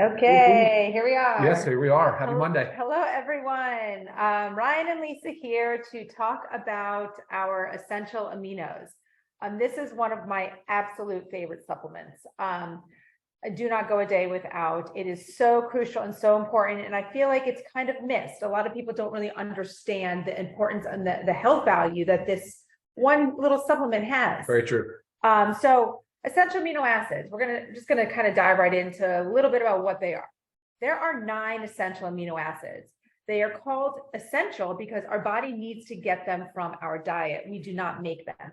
Okay, here we are. Yes, here we are. Happy Monday. Hello, everyone. Ryan and Lisa here to talk about our essential aminos. This is one of my absolute favorite supplements. I do not go a day without. It is so crucial and so important, and I feel like it's kind of missed. A lot of people don't really understand the importance and the health value that this one little supplement has. Very true. So essential amino acids, we're just gonna kind of dive right into a little bit about what they are. There are 9 essential amino acids. They are called essential because our body needs to get them from our diet. We do not make them.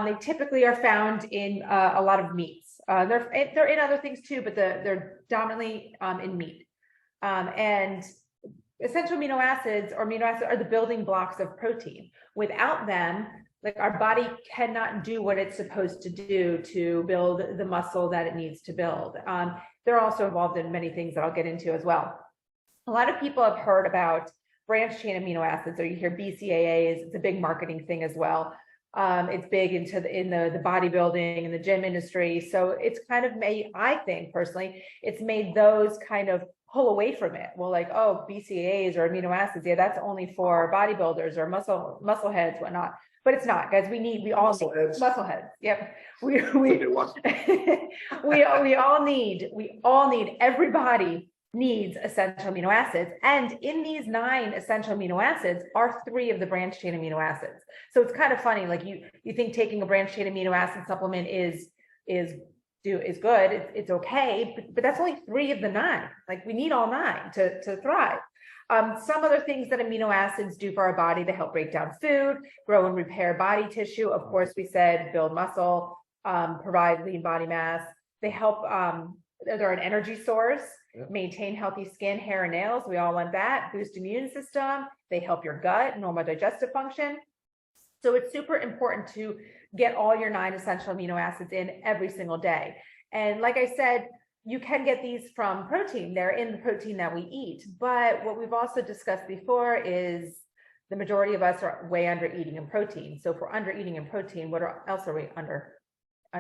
They typically are found in a lot of meats. They're in other things too, but they're dominantly in meat. And essential amino acids are the building blocks of protein. Without them, like, our body cannot do what it's supposed to do to build the muscle that it needs to build. They're also involved in many things that I'll get into as well. A lot of people have heard about branched chain amino acids, or you hear BCAAs. It's a big marketing thing as well. It's big in the bodybuilding and the gym industry. So it's kind of made, I think personally, it's made those kind of pull away from it. Well, like, oh, BCAAs or amino acids, yeah, that's only for bodybuilders or muscle heads, whatnot. But it's not, guys. We all need muscle heads. Yep. We all need, everybody needs essential amino acids. And in these 9 essential amino acids are 3 of the branched chain amino acids. So it's kind of funny, like you think taking a branched chain amino acid supplement is good, it's okay, but that's only 3 of the 9. Like, we need all 9 to thrive. Some other things that amino acids do for our body: they help break down food, grow and repair body tissue. Of course, we said build muscle, provide lean body mass. They help, they're an energy source, maintain healthy skin, hair, and nails. We all want that. Boost immune system. They help your gut, normal digestive function. So it's super important to get all your 9 essential amino acids in every single day. And like I said, you can get these from protein. They're in the protein that we eat. But what we've also discussed before is the majority of us are way under eating in protein. So if we're under eating in protein, what else are we under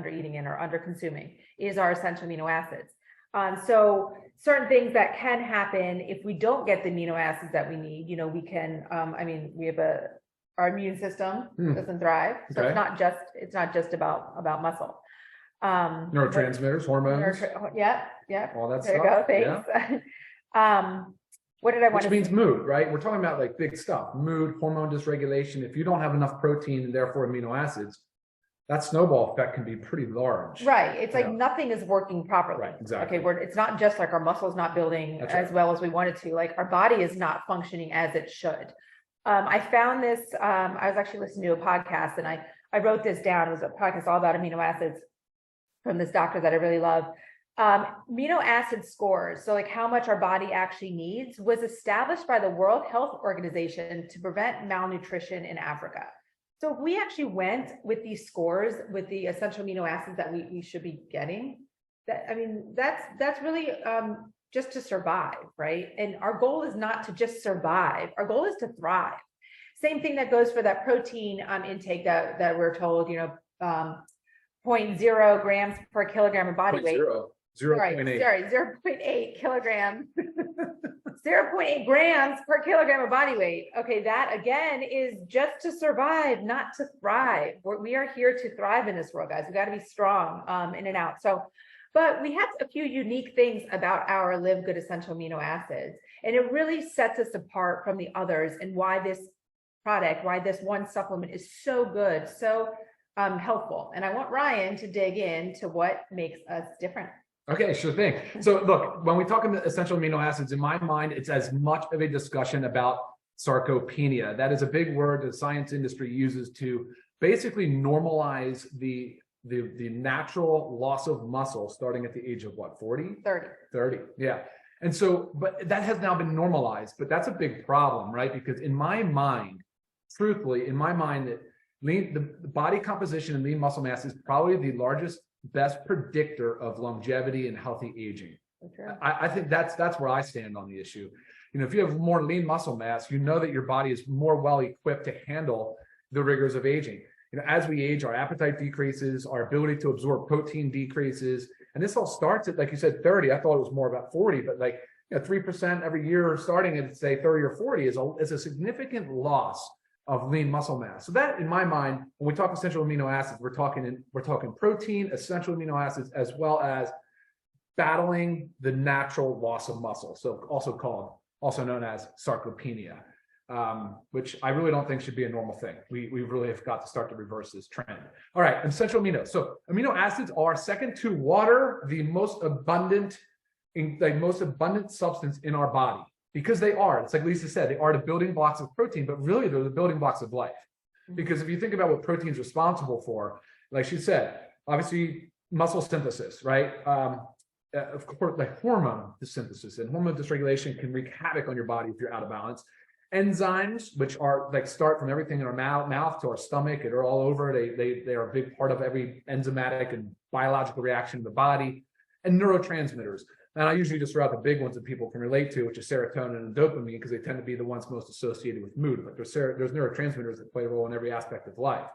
eating in or under consuming? Is our essential amino acids. So certain things that can happen if we don't get the amino acids that we need, we can, we have our immune system doesn't thrive. So it's not just about muscle. Neurotransmitters, hormones. Yeah. All that there stuff. There you go. Thanks. Yeah. What did I want Which means mood, right? We're talking about like big stuff, mood, hormone dysregulation. If you don't have enough protein and therefore amino acids, that snowball effect can be pretty large. Right. It's like nothing is working properly. Right, exactly. Okay. It's not just like our muscles not building as well as we want it to. Like, our body is not functioning as it should. I found this, I was actually listening to a podcast, and I wrote this down. It was a podcast all about amino acids from this doctor that I really love. Amino acid scores, so like how much our body actually needs, was established by the World Health Organization to prevent malnutrition in Africa. So if we actually went with these scores, with the essential amino acids that we should be getting, that's really just to survive, right? And our goal is not to just survive. Our goal is to thrive. Same thing that goes for that protein intake that we're told, 0.0 grams per kilogram of body weight. 0.8 kilograms. 0.8 grams per kilogram of body weight. Okay, that again is just to survive, not to thrive. We are here to thrive in this world, guys. We got to be strong in and out. So, but we have a few unique things about our LiveGood essential amino acids, and it really sets us apart from the others, and why this one supplement is so good, so helpful. And I want Ryan to dig into what makes us different. Okay, sure thing. So look, when we talk about essential amino acids, in my mind, it's as much of a discussion about sarcopenia. That is a big word the science industry uses to basically normalize the natural loss of muscle starting at the age of what, 40? 30, yeah. And so, but that has now been normalized, but that's a big problem, right? Because in my mind, truthfully, in my mind, that the body composition and lean muscle mass is probably the largest, best predictor of longevity and healthy aging. Okay. I think that's where I stand on the issue. If you have more lean muscle mass, you know that your body is more well equipped to handle the rigors of aging. As we age, our appetite decreases, our ability to absorb protein decreases, And this all starts at, like you said, 30. I thought it was more about 40, but like, 3% every year starting at say 30 or 40 is a significant loss of lean muscle mass. So that, in my mind, when we talk essential amino acids, we're talking protein, essential amino acids, as well as battling the natural loss of muscle. So also known as sarcopenia, which I really don't think should be a normal thing. We really have got to start to reverse this trend. All right, essential aminos. So amino acids are, second to water, the most abundant substance in our body, because they are, it's like Lisa said, they are the building blocks of protein, but really they're the building blocks of life. Because if you think about what protein is responsible for, like she said, obviously muscle synthesis, right? Of course, like hormone synthesis, and hormone dysregulation can wreak havoc on your body if you're out of balance. Enzymes, which are like start from everything in our mouth to our stomach, and are all over. They are a big part of every enzymatic and biological reaction in the body. And neurotransmitters. And I usually just throw out the big ones that people can relate to, which is serotonin and dopamine, because they tend to be the ones most associated with mood. But there's neurotransmitters that play a role in every aspect of life.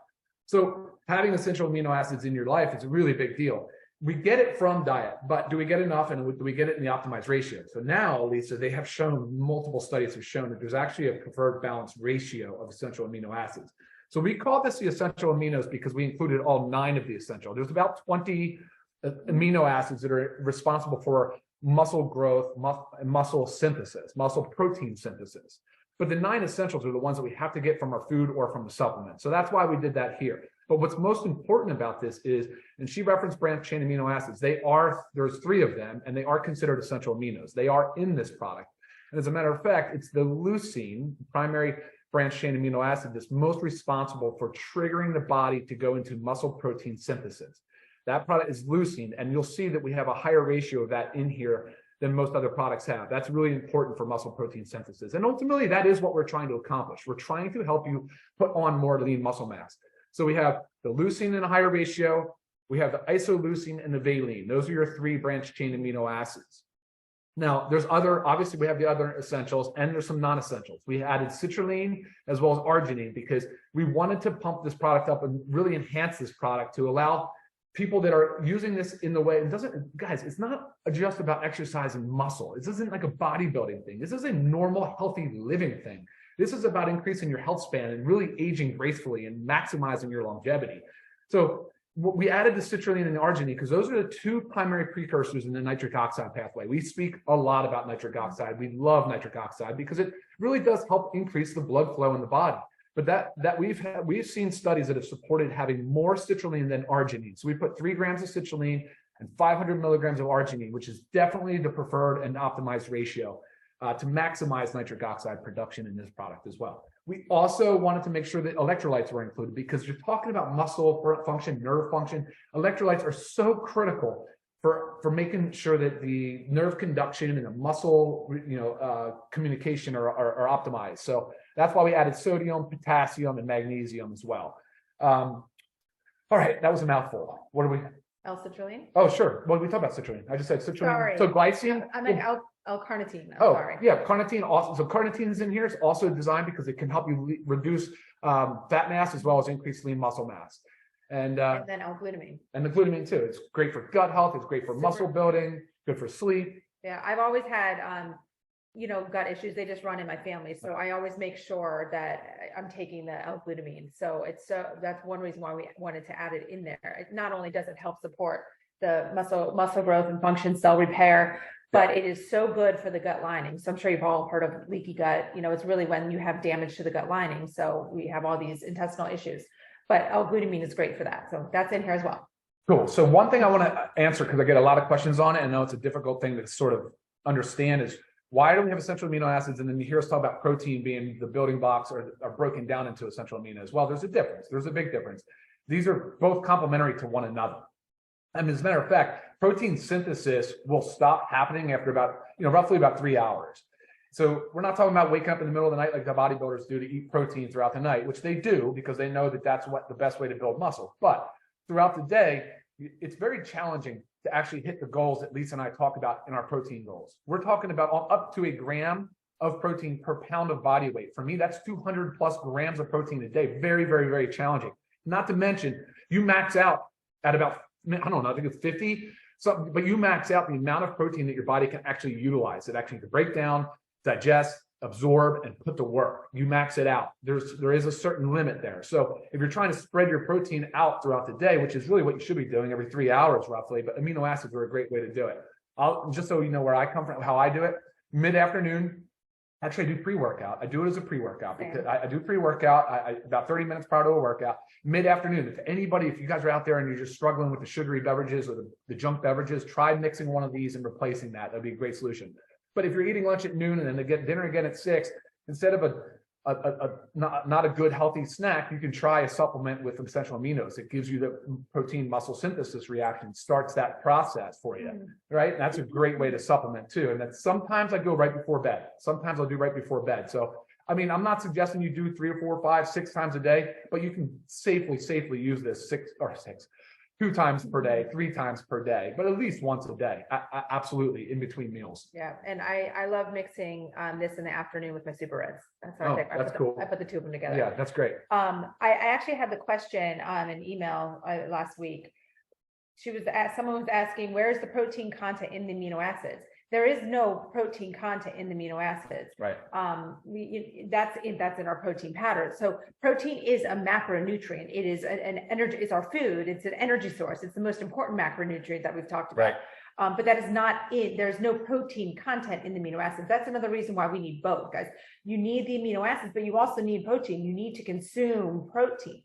So having essential amino acids in your life is a really big deal. We get it from diet, but do we get enough, and do we get it in the optimized ratio? So now, Lisa, they have shown, multiple studies have shown that there's actually a preferred balanced ratio of essential amino acids. So we call this the essential aminos because we included all 9 of the essential. There's about 20 amino acids that are responsible for muscle growth, muscle synthesis, muscle protein synthesis. But the 9 essentials are the ones that we have to get from our food or from the supplement. So that's why we did that here. But what's most important about this is, and she referenced branched chain amino acids, there's 3 of them, and they are considered essential aminos. They are in this product. And as a matter of fact, it's the leucine, primary branched chain amino acid, that's most responsible for triggering the body to go into muscle protein synthesis. That product is leucine, and you'll see that we have a higher ratio of that in here than most other products have. That's really important for muscle protein synthesis. And ultimately, that is what we're trying to accomplish. We're trying to help you put on more lean muscle mass. So we have the leucine in a higher ratio, we have the isoleucine and the valine. Those are your 3 branched chain amino acids. Now, obviously we have the other essentials, and there's some non-essentials. We added citrulline as well as arginine because we wanted to pump this product up and really enhance this product to allow people that are using this in the way, guys, it's not just about exercising muscle. This isn't like a bodybuilding thing. This is a normal, healthy living thing. This is about increasing your health span and really aging gracefully and maximizing your longevity. So we added the citrulline and the arginine because those are the 2 primary precursors in the nitric oxide pathway. We speak a lot about nitric oxide. We love nitric oxide because it really does help increase the blood flow in the body. But we've seen studies that have supported having more citrulline than arginine. So we put 3 grams of citrulline and 500 milligrams of arginine, which is definitely the preferred and optimized ratio to maximize nitric oxide production in this product as well. We also wanted to make sure that electrolytes were included because you're talking about muscle function, nerve function. Electrolytes are so critical for making sure that the nerve conduction and the muscle communication are optimized. So that's why we added sodium, potassium, and magnesium as well. All right, that was a mouthful. What are we? L-citrulline? Oh, sure. Well, we talked about citrulline. I just said citrulline. Sorry. So glycine? I meant L-carnitine. Sorry. Yeah, carnitine also. So carnitine is in here. It's also designed because it can help you reduce fat mass as well as increase lean muscle mass. And then L-glutamine. And the glutamine too. It's great for gut health. It's great for muscle building. Good for sleep. Yeah, I've always had gut issues. They just run in my family, so I always make sure that I'm taking the L-glutamine. So that's one reason why we wanted to add it in there. It not only does it help support the muscle growth and function, cell repair, but it is so good for the gut lining. So I'm sure you've all heard of leaky gut. It's really when you have damage to the gut lining. So we have all these intestinal issues. But L-glutamine is great for that. So that's in here as well. Cool. So one thing I want to answer, because I get a lot of questions on it, and I know it's a difficult thing to sort of understand, is why do we have essential amino acids? And then you hear us talk about protein being the building blocks are broken down into essential aminos. Well, there's a difference. There's a big difference. These are both complementary to one another. And as a matter of fact, protein synthesis will stop happening after about, roughly about 3 hours. So we're not talking about waking up in the middle of the night like the bodybuilders do to eat protein throughout the night, which they do because they know that that's what the best way to build muscle. But throughout the day, it's very challenging to actually hit the goals that Lisa and I talk about in our protein goals. We're talking about up to a gram of protein per pound of body weight. For me, that's 200 plus grams of protein a day. Very, very, very challenging. Not to mention, you max out at about, I don't know, I think it's 50. So, but you max out the amount of protein that your body can actually utilize. It actually can break down, digest, absorb, and put to work. You max it out. There is a certain limit there. So if you're trying to spread your protein out throughout the day, which is really what you should be doing every 3 hours roughly, but amino acids are a great way to do it. Just so you know where I come from, how I do it, mid-afternoon, actually I do pre-workout. I do it as a pre-workout because I do pre-workout about 30 minutes prior to a workout. Mid-afternoon, if you guys are out there and you're just struggling with the sugary beverages or the junk beverages, try mixing one of these and replacing that. That'd be a great solution. But if you're eating lunch at noon and then get dinner again at 6, instead of not a good healthy snack, you can try a supplement with essential aminos. It gives you the protein muscle synthesis reaction, starts that process for you, right? And that's a great way to supplement too. And then sometimes I go right before bed. Sometimes I'll do right before bed. So, I mean, I'm not suggesting you do 3 or 4 or 5, 6 times a day, but you can safely use this 2 times per day, 3 times per day, but at least once a day. Absolutely, in between meals. Yeah, and I love mixing this in the afternoon with my super reds. That's how I put the 2 of them together. Yeah, that's great. I actually had the question on an email last week. Someone was asking, where's the protein content in the amino acids? There is no protein content in the amino acids. Right. That's in our protein powder. So protein is a macronutrient. It is an energy. It's our food. It's an energy source. It's the most important macronutrient that we've talked about. Right. But that is not it. There's no protein content in the amino acids. That's another reason why we need both, guys. You need the amino acids, but you also need protein. You need to consume protein.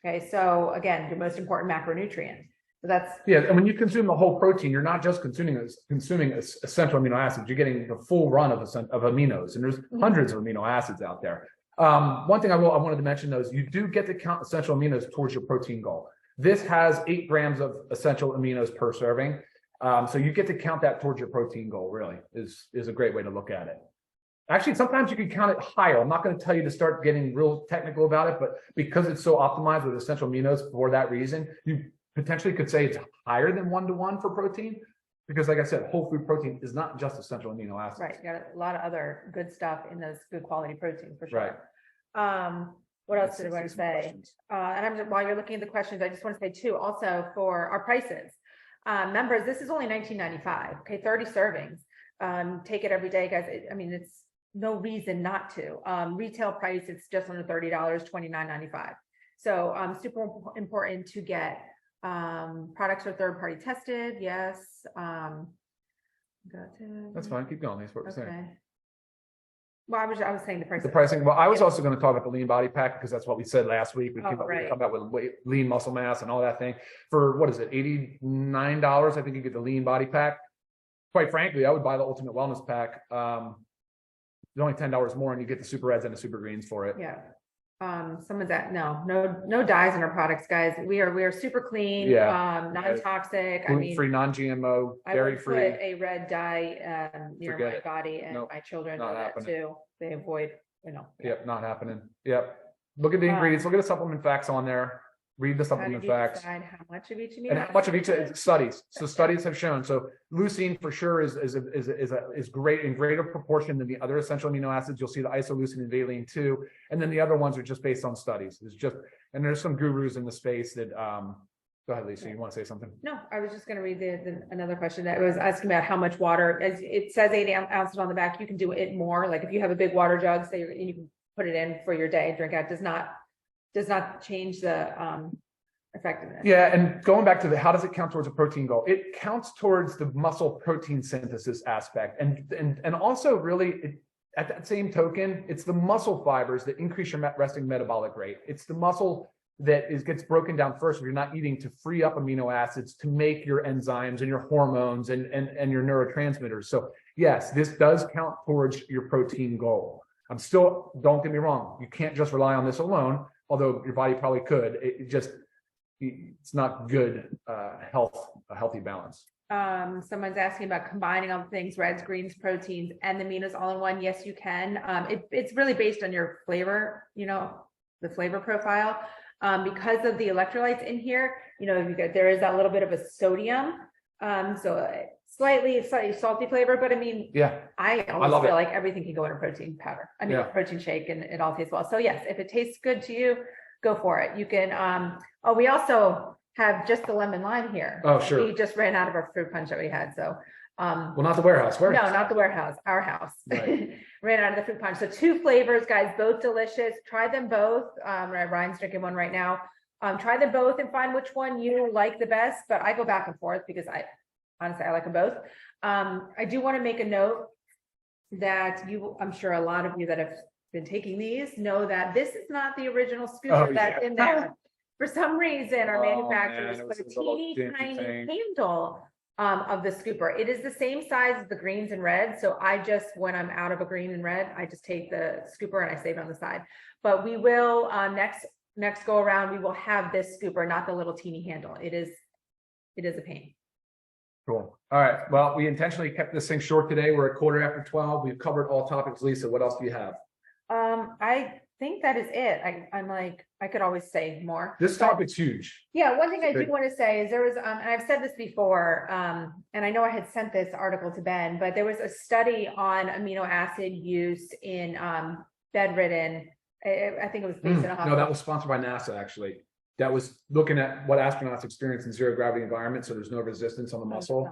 Okay. So again, your most important macronutrient. So that's and when you consume the whole protein, you're not just consuming essential amino acids. You're getting the full run of aminos, and there's hundreds of amino acids out there. One thing I wanted to mention though is you do get to count essential aminos towards your protein goal. This has 8 grams of essential aminos per serving, so you get to count that towards your protein goal. Really is a great way to look at it. Actually, sometimes you can count it higher. I'm not going to tell you to start getting real technical about it, but because it's so optimized with essential aminos for that reason, you potentially could say it's higher than 1-to-1 for protein, because like I said, whole food protein is not just essential amino acids. Right. You got a lot of other good stuff in those good quality proteins for sure. Right. What else did I want to say? While you're looking at the questions, I just want to say too, also for our prices, members, this is only $19.95. Okay. 30 servings. Take it every day, guys. It's no reason not to. Retail price, it's just under $30, $29.95. So super important to get. Products are third-party tested. Yes. That's fine. Keep going. That's what we're saying. Well, I was saying the price. The pricing. Well, I was also going to talk about the lean body pack because that's what we said last week. We came about with lean muscle mass and all that thing for what is it? $89. I think you get the lean body pack. Quite frankly, I would buy the ultimate wellness pack. It's only $10 more, and you get the super reds and the super greens for it. Yeah. Some of that, no dyes in our products, guys. We are super clean, non-toxic. Gluten-free, non-GMO, dairy-free. I would put a red dye near my body, and my children know that too. They avoid, Yep, not happening. Yep. Look at the ingredients. Look at the supplement facts on there. Read the supplement facts. How much of each amino and how much of each studies. So studies have shown. So leucine for sure is great in greater proportion than the other essential amino acids. You'll see the isoleucine and valine too. And then the other ones are just based on studies. And there's some gurus in the space that go ahead, Lisa. You want to say something? No, I was just going to read another question that was asking about how much water. As it says 8 ounces on the back, you can do it more. Like if you have a big water jug, say you can put it in for your day, drink out. Does not change the effectiveness. Yeah, and going back to how does it count towards a protein goal? It counts towards the muscle protein synthesis aspect, and also really at that same token, it's the muscle fibers that increase your resting metabolic rate. It's the muscle that gets broken down first if you're not eating to free up amino acids to make your enzymes and your hormones and your neurotransmitters. So yes, this does count towards your protein goal. Don't get me wrong, you can't just rely on this alone. Although your body probably could, it's not good a healthy balance. Someone's asking about combining all the things, reds, greens, proteins, and the aminos all in one. Yes, you can. It's really based on your flavor, the flavor profile. Because of the electrolytes in here, there is that little bit of a sodium. So slightly salty flavor, but I always feel like everything can go in a protein powder. A protein shake, and it all tastes well. So yes, if it tastes good to you, go for it. You can. We also have just the lemon lime here. Oh, sure. We just ran out of our fruit punch that we had, so. Well, not the warehouse. No, not the warehouse, our house. Right. Ran out of the fruit punch. So 2 flavors, guys, both delicious. Try them both. Ryan's drinking one right now. Try them both and find which one you like the best, but I go back and forth because honestly, I like them both. I do want to make a note that I'm sure a lot of you that have been taking these know that this is not the original scooper that's in there. For some reason, our manufacturers put a teeny tiny handle of the scooper. It is the same size as the greens and reds. So I just, when I'm out of a green and red, I just take the scooper and I save it on the side. But we will, next go around, we will have this scooper, not the little teeny handle. It is a pain. Cool. All right. Well, we intentionally kept this thing short today. We're at 12:15. We've covered all topics. Lisa, what else do you have? I think that is it. I'm like, I could always say more. This topic's huge. Yeah, one thing I do want to say is there was, and I've said this before, and I know I had sent this article to Ben, but there was a study on amino acid use in bedridden. I think it was based in a hospital. No, that was sponsored by NASA, actually. That was looking at what astronauts experience in zero gravity environments, so there's no resistance on the muscle.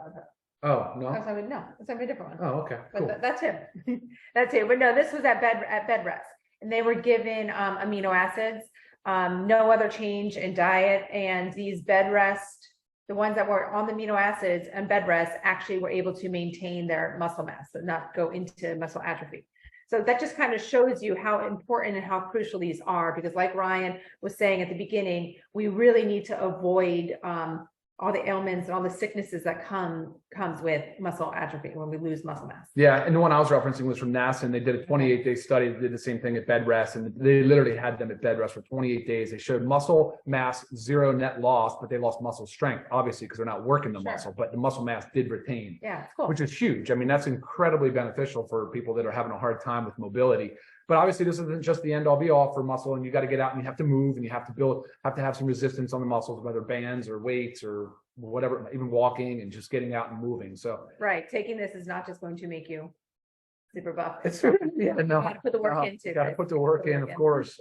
Oh, no? No, it's a different one. Oh, okay. Cool. But that's him. That's him. But no, this was at bed rest. And they were given amino acids, no other change in diet. And these bed rest, the ones that were on the amino acids and bed rest actually were able to maintain their muscle mass, so not go into muscle atrophy. So that just kind of shows you how important and how crucial these are, because like Ryan was saying at the beginning, we really need to avoid all the ailments and all the sicknesses that comes with muscle atrophy when we lose muscle mass. Yeah, and the one I was referencing was from NASA, and they did a 28-day study that did the same thing at bed rest, and they literally had them at bed rest for 28 days. They showed muscle mass, 0 net loss, but they lost muscle strength, obviously, because they're not working the muscle, but the muscle mass did retain. Yeah, it's cool. Which is huge. I mean, that's incredibly beneficial for people that are having a hard time with mobility. But obviously, this isn't just the end all be all for muscle, and you got to get out and you have to move and you have to have some resistance on the muscles, whether bands or weights or whatever, even walking and just getting out and moving. So right, taking this is not just going to make you super buff. It's yeah, no, you got to put the work into. Got to put the work in, of course.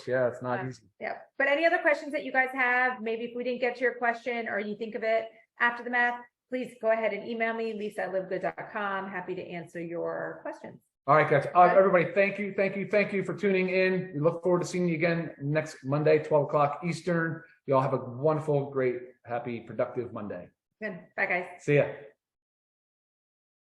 Yeah, it's not easy. Yeah, but any other questions that you guys have? Maybe if we didn't get to your question or you think of it after the math, please go ahead and email me, lisa@livegood.com. Happy to answer your questions. All right, guys. Everybody, thank you for tuning in. We look forward to seeing you again next Monday, 12 o'clock Eastern. You all have a wonderful, great, happy, productive Monday. Good. Bye, guys. See ya.